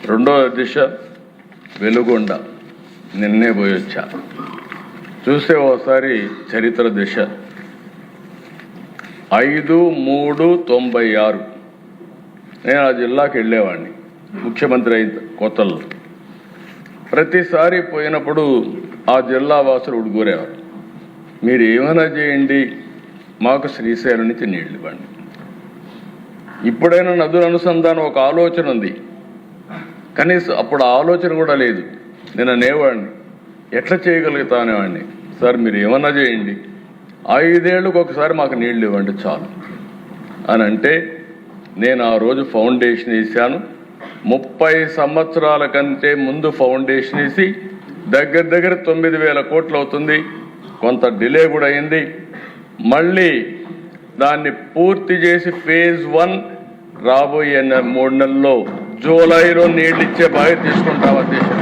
రెండో దిశ వెలుగొండ, నిన్నే పోయొచ్చా. చూస్తే ఒకసారి చరిత్ర దిశ 5/3/96 నేను ఆ జిల్లాకి వెళ్ళేవాడిని ముఖ్యమంత్రి అయిన కొత్తల్లో. ప్రతిసారి పోయినప్పుడు ఆ జిల్లా వాసులు ఉడుగురేవారు, మీరు ఏమైనా చేయండి మాకు శ్రీశైలం నుంచి నీళ్ళు ఇవ్వండి. ఇప్పుడైనా నదుల అనుసంధానం ఒక ఆలోచన ఉంది, కనీసం అప్పుడు ఆలోచన కూడా లేదు. నేను అనేవాడిని ఎట్లా చేయగలుగుతా అనేవాడిని, సార్ మీరు ఏమన్నా చేయండి 5 ఏళ్ళకు ఒకసారి మాకు నీళ్ళు ఇవ్వండి చాలు అని అంటే, నేను ఆ రోజు ఫౌండేషన్ వేసాను. 30 సంవత్సరాల కంటే ముందు ఫౌండేషన్ వేసి దగ్గర 9,000 కోట్లు అవుతుంది. కొంత డిలే కూడా అయింది. మళ్ళీ దాన్ని పూర్తి చేసి ఫేజ్ 1 రాబోయే 3 నెలల్లో జూలైలో నీళ్ళు ఇచ్చే బాధ్యత తీసుకుంటాం అధ్యక్ష.